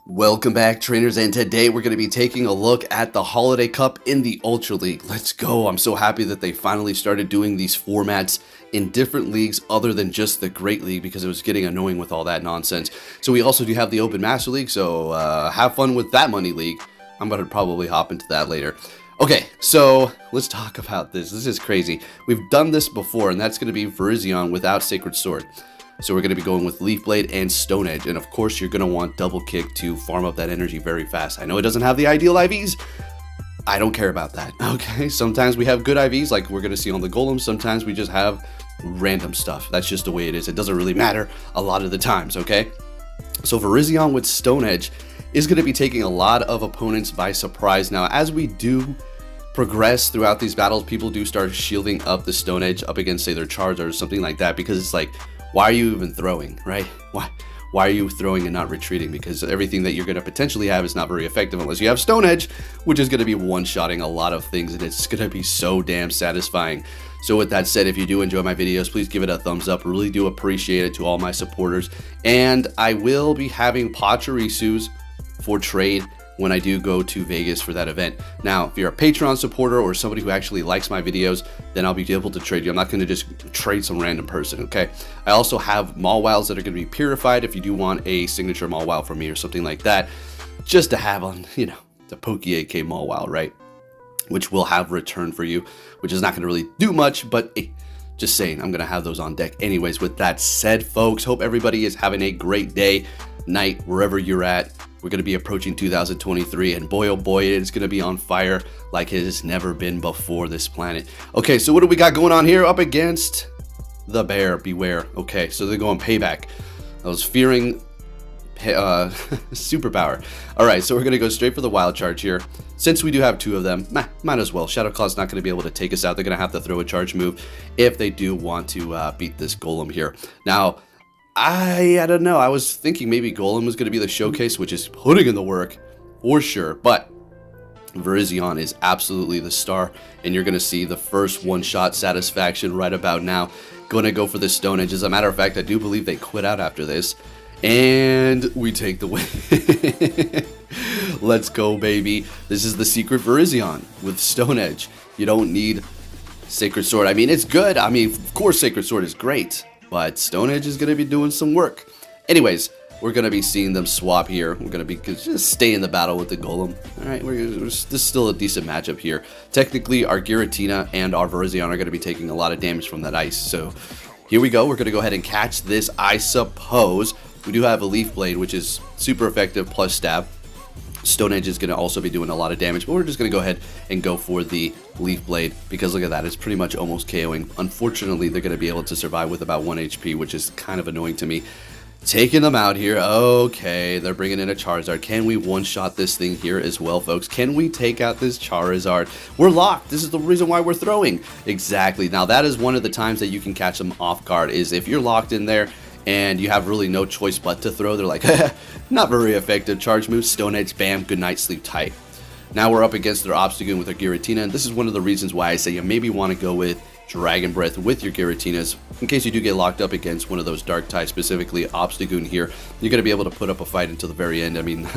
Welcome back, trainers, and today we're going to be taking a look at the Holiday Cup in the Ultra League. Let's go. I'm so happy that they finally started doing these formats in different leagues other than just the Great League, because it was getting annoying with all that nonsense. So we also do have the Open Master League, so have fun with that money league. I'm going to probably hop into that later. Okay, so let's talk about this. This is crazy. We've done this before, and that's going to be Virizion without Sacred Sword. So we're going to be going with Leaf Blade and Stone Edge, and of course you're going to want Double Kick to farm up that energy very fast. I know it doesn't have the ideal IVs. I don't care about that, okay? Sometimes we have good IVs like we're going to see on the Golem. Sometimes we just have random stuff. That's just the way it is. It doesn't really matter a lot of the times, okay? So Virizion with Stone Edge is going to be taking a lot of opponents by surprise. Now, as we do progress throughout these battles, people do start shielding up the Stone Edge up against, say, their Charizard or something like that, because it's like, why are you even throwing, right? Why are you throwing and not retreating? Because everything that you're going to potentially have is not very effective unless you have Stone Edge, which is going to be one-shotting a lot of things, and it's going to be so damn satisfying. So with that said, if you do enjoy my videos, please give it a thumbs up. Really do appreciate it to all my supporters. And I will be having Pachirisus for trade when I do go to Vegas for that event. Now, if you're a Patreon supporter or somebody who actually likes my videos, then I'll be able to trade you. I'm not going to just trade some random person, okay? I also have Mawwows that are going to be purified if you do want a signature Mawwow from me or something like that, just to have on, you know, the Poke AK Mawwow, right? Which will have return for you, which is not going to really do much, but hey, just saying, I'm going to have those on deck. Anyways, with that said, folks, hope everybody is having a great day, night, wherever you're at. We're going to be approaching 2023, and boy, oh boy, it's going to be on fire like it has never been before this planet. Okay, so what do we got going on here? Up against the bear, beware. Okay, so they're going payback. I was fearing superpower. All right, so we're going to go straight for the wild charge here. Since we do have two of them, might as well. Shadow Claw's not going to be able to take us out. They're going to have to throw a charge move if they do want to beat this Golem here. Now, I don't know. I was thinking maybe Golem was going to be the showcase, which is putting in the work for sure. But Virizion is absolutely the star, and you're going to see the first one-shot satisfaction right about now. Going to go for the Stone Edge. As a matter of fact, I do believe they quit out after this, and we take the win. Let's go, baby. This is the secret Virizion with Stone Edge. You don't need Sacred Sword. I mean, it's good. I mean, of course, Sacred Sword is great, but Stone Edge is going to be doing some work. Anyways, we're going to be seeing them swap here. We're going to be just stay in the battle with the Golem. All right, this is still a decent matchup here. Technically, our Giratina and our Virizion are going to be taking a lot of damage from that ice. So here we go. We're going to go ahead and catch this, I suppose. We do have a Leaf Blade, which is super effective, plus stab. Stone Edge is going to also be doing a lot of damage, but we're just going to go ahead and go for the Leaf Blade, because look at that, it's pretty much almost KOing. Unfortunately, they're going to be able to survive with about 1 HP, which is kind of annoying to me. Taking them out here. Okay, they're bringing in a Charizard. Can we one-shot this thing here as well, folks? Can we take out this Charizard? We're locked. This is the reason why we're throwing. Exactly. Now, that is one of the times that you can catch them off guard, is if you're locked in there and you have really no choice but to throw. They're like, not very effective charge move. Stone Edge, bam, good night, sleep tight. Now we're up against their Obstagoon with their Giratina, and this is one of the reasons why I say you maybe want to go with Dragon Breath with your Giratinas. In case you do get locked up against one of those Dark types, specifically Obstagoon here, you're going to be able to put up a fight until the very end. I mean,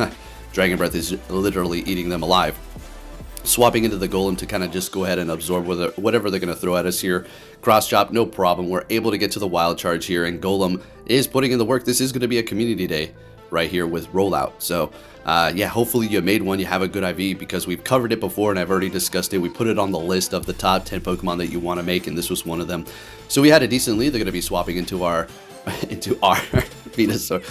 Dragon Breath is literally eating them alive. Swapping into the Golem to kind of just go ahead and absorb whatever they're going to throw at us here. Cross chop, no problem. We're able to get to the wild charge here, and Golem is putting in the work. This is going to be a community day right here with rollout. So yeah, hopefully you made one, you have a good IV, because we've covered it before and I've already discussed it. We put it on the list of the top 10 Pokemon that you want to make, and this was one of them. So we had a decent lead. They're going to be swapping into our Venusaur.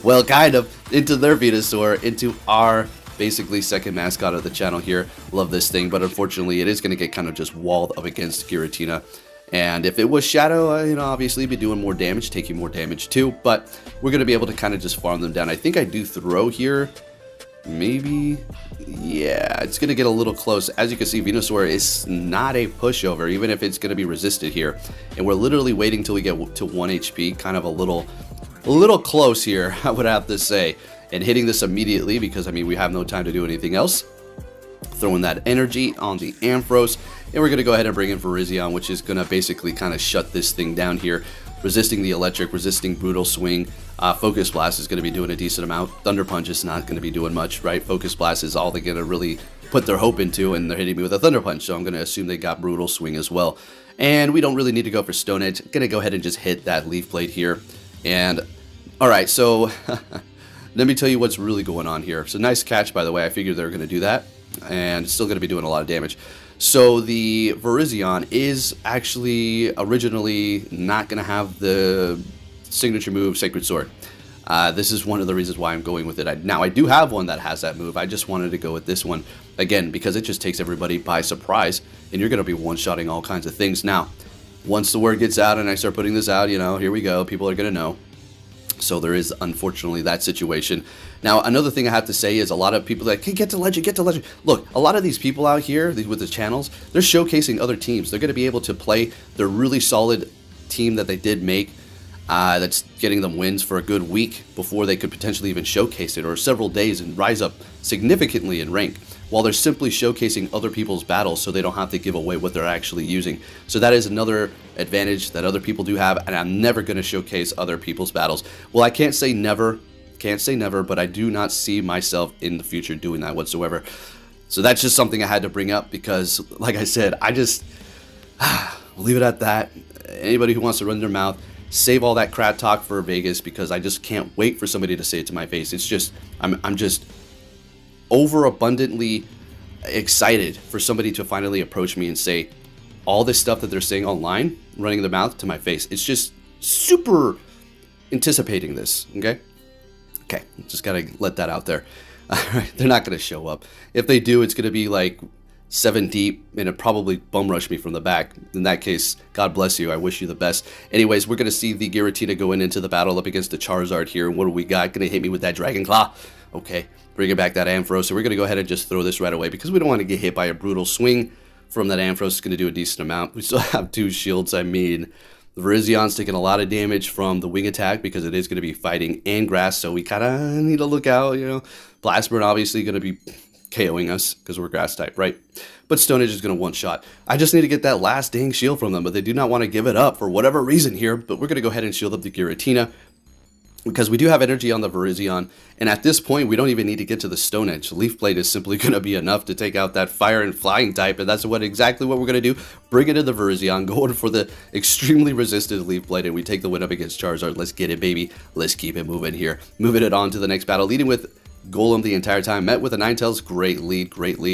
Well, kind of into their Venusaur, into our basically second mascot of the channel here. Love this thing, but unfortunately it is going to get kind of just walled up against Giratina. And if it was Shadow, you know, obviously be doing more damage, taking more damage too, but we're going to be able to kind of just farm them down. I think I do throw here. Maybe, yeah, it's going to get a little close. As you can see, Venusaur is not a pushover, even if it's going to be resisted here. And we're literally waiting till we get to 1 HP, kind of a little close here, I would have to say. And hitting this immediately, because, I mean, we have no time to do anything else. Throwing that energy on the Ampharos, and we're going to go ahead and bring in Virizion, which is going to basically kind of shut this thing down here. resisting the electric, resisting brutal swing. Focus Blast is going to be doing a decent amount. Thunder Punch is not going to be doing much, right? Focus Blast is all they're going to really put their hope into, and they're hitting me with a Thunder Punch, so I'm going to assume they got brutal swing as well. And we don't really need to go for Stone Edge. I'm going to go ahead and just hit that Leaf Blade here. And alright, so let me tell you what's really going on here. So nice catch, by the way. I figured they were going to do that, and it's still going to be doing a lot of damage. So the Virizion is actually originally not going to have the signature move Sacred Sword. This is one of the reasons why I'm going with it. Now, I do have one that has that move. I just wanted to go with this one, again, because it just takes everybody by surprise, and you're going to be one-shotting all kinds of things. Now, once the word gets out and I start putting this out, you know, here we go. People are going to know. So there is, unfortunately, that situation. Now, another thing I have to say is a lot of people like, hey, get to Legend, get to Legend. Look, a lot of these people out here with the channels, they're showcasing other teams. They're going to be able to play their really solid team that they did make, that's getting them wins for a good week before they could potentially even showcase it, or several days, and rise up significantly in rank, while they're simply showcasing other people's battles so they don't have to give away what they're actually using. So that is another advantage that other people do have, and I'm never going to showcase other people's battles. Well, I can't say never, but I do not see myself in the future doing that whatsoever. So that's just something I had to bring up because, like I said, I just leave it at that. Anybody who wants to run their mouth, save all that crap talk for Vegas, because I just can't wait for somebody to say it to my face. It's just, I'm just overabundantly excited for somebody to finally approach me and say all this stuff that they're saying online, running their mouth to my face. It's just super anticipating this, okay? Okay, just gotta let that out there. All right, they're not gonna show up. If they do, it's gonna be like 7 deep, and it probably bum rush me from the back. In that case, God bless you. I wish you the best. Anyways, we're going to see the Giratina going into the battle up against the Charizard here. What do we got? Going to hit me with that Dragon Claw. Okay, bringing back that Ampharos. So we're going to go ahead and just throw this right away because we don't want to get hit by a brutal swing from that Ampharos. It's going to do a decent amount. We still have 2 shields. I mean, the Virizion's taking a lot of damage from the wing attack because it is going to be fighting and grass. So we kind of need to look out, you know. Blast Burn obviously going to be KOing us because we're grass type, right? But Stone Edge is going to one-shot. I just need to get that last dang shield from them, but they do not want to give it up for whatever reason here. But we're going to go ahead and shield up the Giratina because we do have energy on the Virizion, and at this point, we don't even need to get to the Stone Edge. Leaf Blade is simply going to be enough to take out that fire and flying type, and that's exactly what we're going to do. Bring it in the Virizion, going for the extremely resistant Leaf Blade, and we take the win up against Charizard. Let's get it, baby. Let's keep it moving here. Moving it on to the next battle, leading with Golem the entire time. Met with a Ninetales, great lead,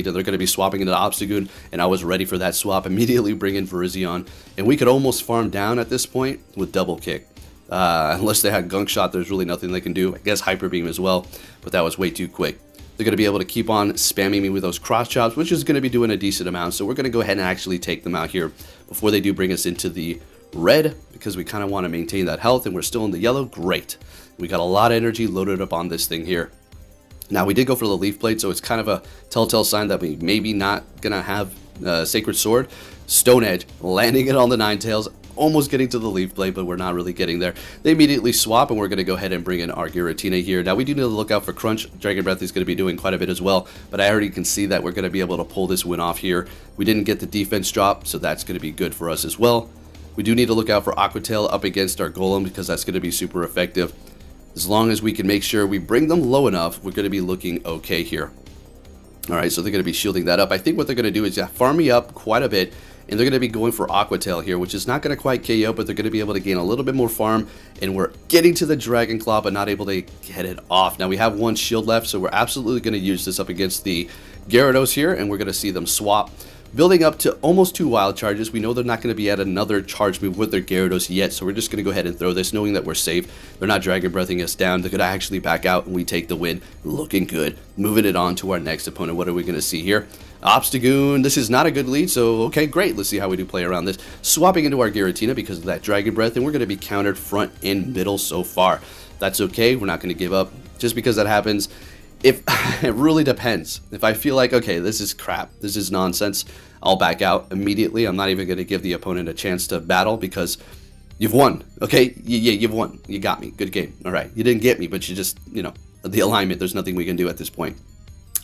and they're going to be swapping into Obstagoon, and I was ready for that swap. Immediately bring in Virizion, and we could almost farm down at this point with Double Kick. Unless they had Gunk Shot, there's really nothing they can do. I guess Hyper Beam as well, but that was way too quick. They're going to be able to keep on spamming me with those cross chops, which is going to be doing a decent amount, so we're going to go ahead and actually take them out here before they do bring us into the red, because we kind of want to maintain that health, and we're still in the yellow. Great. We got a lot of energy loaded up on this thing here. Now, we did go for the Leaf Blade, so it's kind of a telltale sign that we maybe not going to have Sacred Sword. Stone Edge, landing it on the Ninetales, almost getting to the Leaf Blade, but we're not really getting there. They immediately swap, and we're going to go ahead and bring in our Giratina here. Now, we do need to look out for Crunch. Dragon Breath is going to be doing quite a bit as well, but I already can see that we're going to be able to pull this win off here. We didn't get the defense drop, so that's going to be good for us as well. We do need to look out for Aqua Tail up against our Golem, because that's going to be super effective. As long as we can make sure we bring them low enough, we're going to be looking okay here. Alright, so they're going to be shielding that up. I think what they're going to do is farm me up quite a bit, and they're going to be going for Aqua Tail here, which is not going to quite KO, but they're going to be able to gain a little bit more farm, and we're getting to the Dragon Claw, but not able to get it off. Now, we have 1 shield left, so we're absolutely going to use this up against the Gyarados here, and we're going to see them swap. Building up to almost 2 wild charges. We know they're not going to be at another charge move with their Gyarados yet, so we're just going to go ahead and throw this, knowing that we're safe. They're not Dragon Breathing us down. They're going to actually back out, and we take the win. Looking good. Moving it on to our next opponent. What are we going to see here? Obstagoon. This is not a good lead, so okay, great. Let's see how we do play around this. Swapping into our Giratina because of that Dragon Breath, and we're going to be countered front and middle so far. That's okay. We're not going to give up just because that happens. If it really depends. If I feel like, okay, this is crap, this is nonsense, I'll back out immediately. I'm not even going to give the opponent a chance to battle because you've won, okay? Yeah, you've won. You got me. Good game. All right. You didn't get me, but you just, you know, the alignment, there's nothing we can do at this point.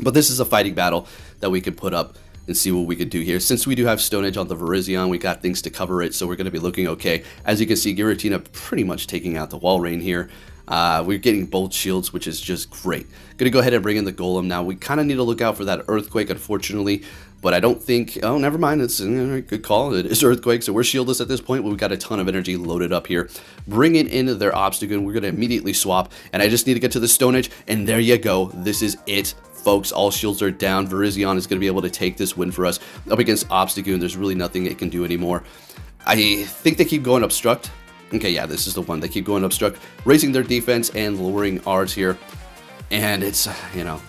But this is a fighting battle that we can put up and see what we could do here. Since we do have Stone Edge on the Virizion, we got things to cover it, so we're going to be looking okay. As you can see, Giratina pretty much taking out the wall rain here. We're getting both shields, which is just great. Gonna go ahead and bring in the Golem now. We kind of need to look out for that Earthquake, unfortunately, but I don't think... Oh, never mind. It's a good call. It is Earthquake, so we're shieldless at this point, but we've got a ton of energy loaded up here. Bringing in their Obstagoon, we're gonna immediately swap, and I just need to get to the Stone Edge, and there you go. This is it, folks. All shields are down. Virizion is going to be able to take this win for us. Up against Obstagoon, there's really nothing it can do anymore. I think they keep going Obstruct. Okay, yeah, this is the one. They keep going Obstruct, raising their defense and lowering ours here. And it's, you know,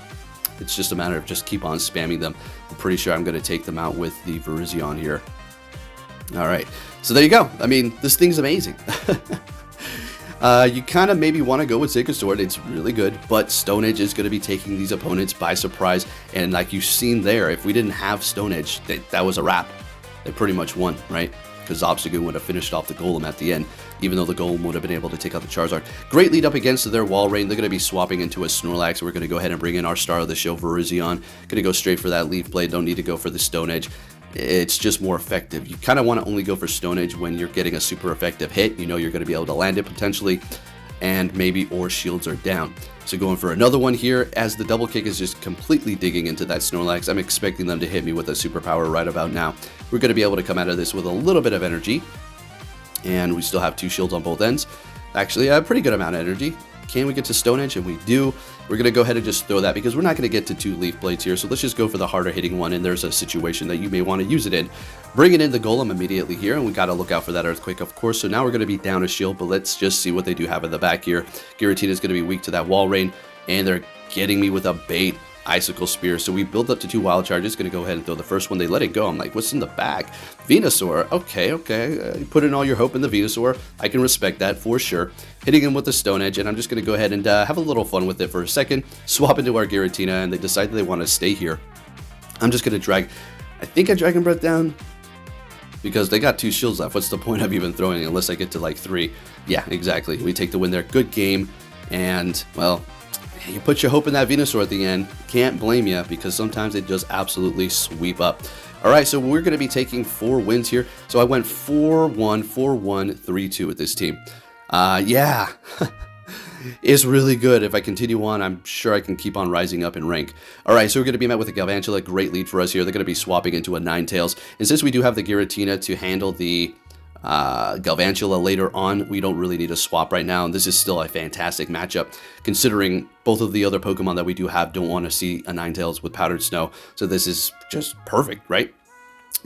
it's just a matter of just keep on spamming them. I'm pretty sure I'm going to take them out with the Virizion here. All right, so there you go. I mean, this thing's amazing. You kind of maybe want to go with Sacred Sword. It's really good, but Stone Edge is going to be taking these opponents by surprise. And like you've seen there, if we didn't have Stone Edge, that was a wrap. They pretty much won, right? Because Obstagoon would have finished off the Golem at the end, even though the Golem would have been able to take out the Charizard. Great lead up against their Wall Rain. They're going to be swapping into a Snorlax. We're going to go ahead and bring in our star of the show, Virizion. Going to go straight for that Leaf Blade. Don't need to go for the Stone Edge. It's just more effective. You kind of want to only go for Stone Edge when you're getting a super effective hit. You know you're going to be able to land it potentially, and maybe or shields are down. So going for another one here, as the double kick is just completely digging into that Snorlax. I'm expecting them to hit me with a superpower right about now. We're going to be able to come out of this with a little bit of energy, and we still have 2 shields on both ends. Actually, a pretty good amount of energy. Can we get to Stone Edge? And we do. We're going to go ahead and just throw that because we're not going to get to 2 Leaf Blades here. So let's just go for the harder hitting one, and there's a situation that you may want to use it in. Bringing in the Golem immediately here, and we got to look out for that Earthquake, of course. So now we're going to be down a shield, but let's just see what they do have in the back here. Giratina is going to be weak to that Wall Rain, and they're getting me with a bait. Icicle Spear. So we build up to 2 Wild Charges. Going to go ahead and throw the first one. They let it go. I'm like, what's in the back? Venusaur. Okay. Put in all your hope in the Venusaur. I can respect that for sure. Hitting him with the Stone Edge, and I'm just going to go ahead and have a little fun with it for a second. Swap into our Giratina, and they decide that they want to stay here. I'm just going to drag, I think I Dragon Breath down because they got 2 shields left. What's the point of even throwing it unless I get to like 3? Yeah, exactly. We take the win there. Good game. And, well, you put your hope in that Venusaur at the end. Can't blame you because sometimes it just absolutely sweep up. All right, so we're going to be taking 4 wins here. So I went 4-1, 4-1, 3-2 with this team. Yeah, it's really good. If I continue on, I'm sure I can keep on rising up in rank. All right, so we're going to be met with a Galvantula. Great lead for us here. They're going to be swapping into a Ninetales. And since we do have the Giratina to handle the Galvantula later on, we don't really need a swap right now, and this is still a fantastic matchup considering both of the other Pokemon that we do have don't want to see a Ninetales with Powdered Snow, so this is just perfect, right?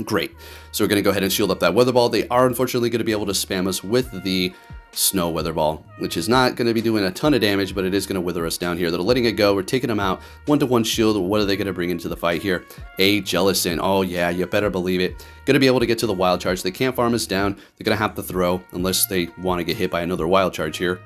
Great. So we're going to go ahead and shield up that Weather Ball. They are unfortunately going to be able to spam us with the Snow Weather Ball, which is not going to be doing a ton of damage, but it is going to wither us down here. They're letting it go. We're taking them out. 1-to-1 shield. What are they going to bring into the fight here? A Jellicent. Oh, yeah, you better believe it. Going to be able to get to the Wild Charge. They can't farm us down. They're going to have to throw unless they want to get hit by another Wild Charge here.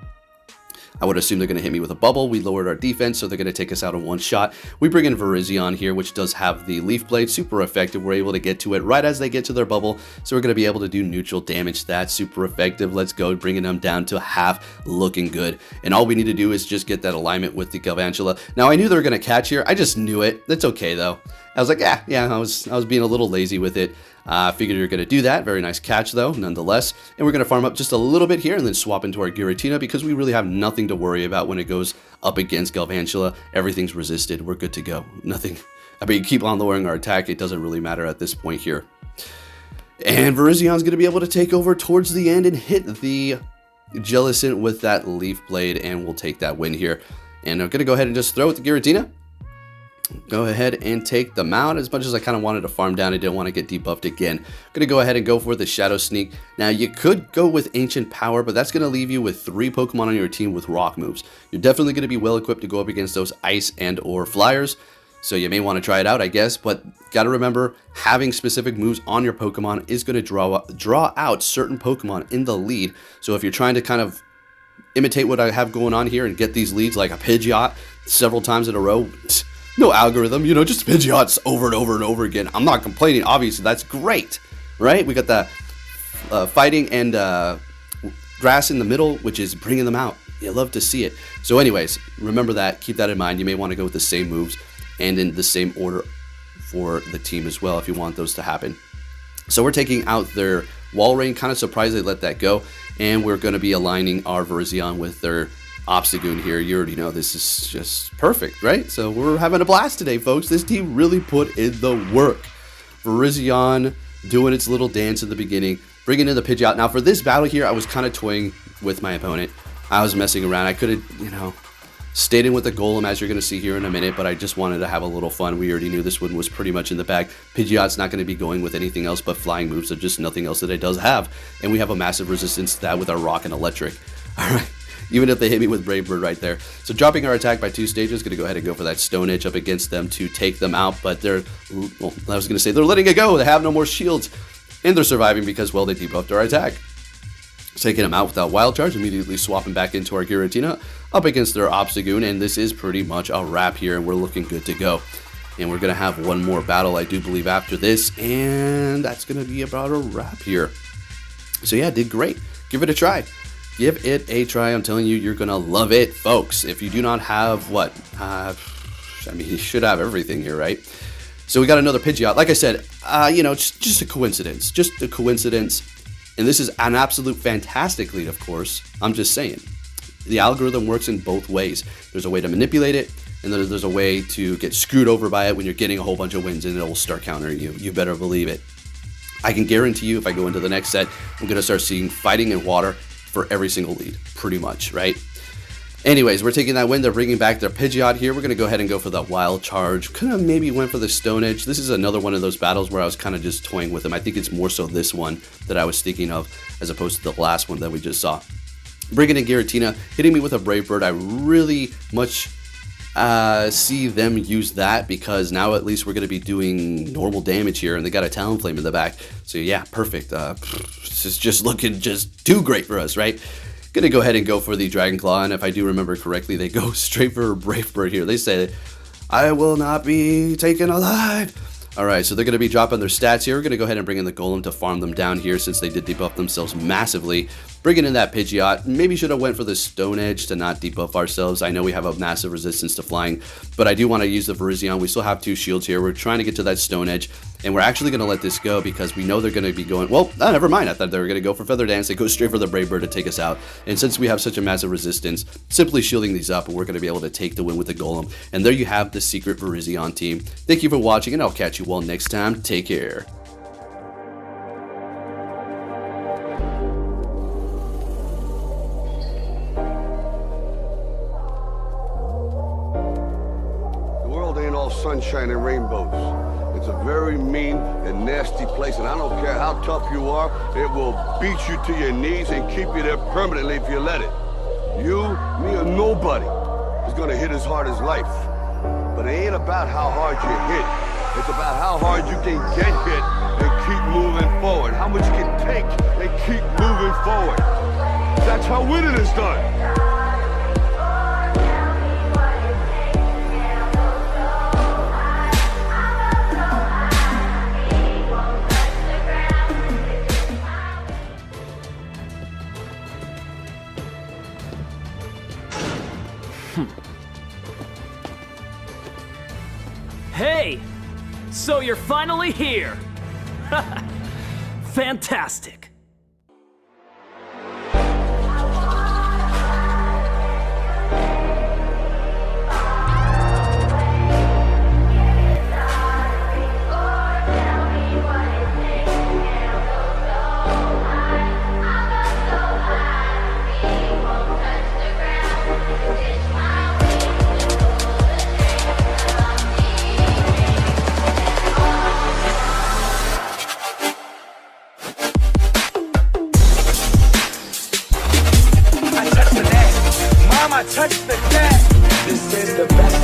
I would assume they're going to hit me with a bubble. We lowered our defense, so they're going to take us out in one shot. We bring in Virizion here, which does have the Leaf Blade. Super effective. We're able to get to it right as they get to their bubble, so we're going to be able to do neutral damage. That's super effective. Let's go, bringing them down to half, looking good. And all we need to do is just get that alignment with the Galvantula. Now, I knew they were going to catch here. I just knew it. That's okay, though. I was like, yeah, I was being a little lazy with it. Figured you're going to do that. Very nice catch, though, nonetheless. And we're going to farm up just a little bit here and then swap into our Giratina because we really have nothing to worry about when it goes up against Galvantula. Everything's resisted. We're good to go. Nothing. I mean, keep on lowering our attack. It doesn't really matter at this point here. And Virizion's going to be able to take over towards the end and hit the Jellicent with that Leaf Blade, and we'll take that win here. And I'm going to go ahead and just throw with the Giratina. Go ahead and take them out. As much as I kind of wanted to farm down, I didn't want to get debuffed again. I'm going to go ahead and go for the Shadow Sneak. Now, you could go with Ancient Power, but that's going to leave you with 3 Pokemon on your team with Rock moves. You're definitely going to be well equipped to go up against those Ice and or Flyers, so you may want to try it out, I guess. But got to remember, having specific moves on your Pokemon is going to draw out certain Pokemon in the lead. So if you're trying to kind of imitate what I have going on here and get these leads like a Pidgeot several times in a row, no algorithm, just Pidgeots over and over and over again. I'm not complaining. Obviously, that's great, right? We got the fighting and grass in the middle, which is bringing them out. You love to see it. So anyways, remember that. Keep that in mind. You may want to go with the same moves and in the same order for the team as well if you want those to happen. So we're taking out their Walrein, kind of surprised they let that go, and we're going to be aligning our Virizion with their Obstagoon here. You already know this is just perfect, right? So we're having a blast today, folks. This team really put in the work. Virizion doing its little dance at the beginning, bringing in the Pidgeot. Now for this battle here, I was kind of toying with my opponent. I was messing around. I could have, stayed in with the Golem, as you're going to see here in a minute, but I just wanted to have a little fun. We already knew this one was pretty much in the bag. Pidgeot's not going to be going with anything else but flying moves. There's just nothing else that it does have, and we have a massive resistance to that with our Rock and Electric. All right. Even if they hit me with Brave Bird right there. So dropping our attack by 2 stages, going to go ahead and go for that Stone Edge up against them to take them out. But they're, well, I was going to say they're letting it go. They have no more shields. And they're surviving because, well, they debuffed our attack. Taking them out without Wild Charge, immediately swapping back into our Giratina up against their Obstagoon. And this is pretty much a wrap here, and we're looking good to go. And we're going to have one more battle, I do believe, after this. And that's going to be about a wrap here. So yeah, did great. Give it a try. Give it a try. I'm telling you, you're going to love it, folks. If you do not have what? You should have everything here, right? So we got another Pidgeot. Like I said, just a coincidence. Just a coincidence. And this is an absolute fantastic lead, of course. I'm just saying. The algorithm works in both ways. There's a way to manipulate it, and there's a way to get screwed over by it when you're getting a whole bunch of wins, and it'll start countering you. You better believe it. I can guarantee you, if I go into the next set, I'm going to start seeing fighting in water for every single lead, pretty much, right? Anyways, we're taking that win. They're bringing back their Pidgeot here. We're going to go ahead and go for the Wild Charge. Could have maybe went for the Stone Edge. This is another one of those battles where I was kind of just toying with them. I think it's more so this one that I was thinking of as opposed to the last one that we just saw. Bringing in Giratina, hitting me with a Brave Bird. I really much see them use that because now at least we're going to be doing normal damage here, and they got a Talonflame in the back. So yeah, perfect. This is just looking just too great for us, right? Gonna go ahead and go for the Dragon Claw, and if I do remember correctly, they go straight for Brave Bird here. They say, I will not be taken alive. Alright, so they're going to be dropping their stats here. We're going to go ahead and bring in the Golem to farm them down here since they did debuff themselves massively. Bringing in that Pidgeot. Maybe should have went for the Stone Edge to not debuff ourselves. I know we have a massive resistance to flying, but I do want to use the Virizion. We still have 2 shields here. We're trying to get to that Stone Edge, and we're actually going to let this go because we know they're going to be going... Well, never mind. I thought they were going to go for Feather Dance. They go straight for the Brave Bird to take us out, and since we have such a massive resistance, simply shielding these up, and we're going to be able to take the win with the Golem. And there you have the secret Virizion team. Thank you for watching, and I'll catch you all next time. Take care. Sunshine and rainbows. It's a very mean and nasty place, and I don't care how tough you are, it will beat you to your knees and keep you there permanently if you let it. You, me, or nobody is gonna hit as hard as life. But it ain't about how hard you hit. It's about how hard you can get hit and keep moving forward. How much you can take and keep moving forward. That's how winning is done. Hey! So you're finally here! Fantastic! Touch the cat. This is the best.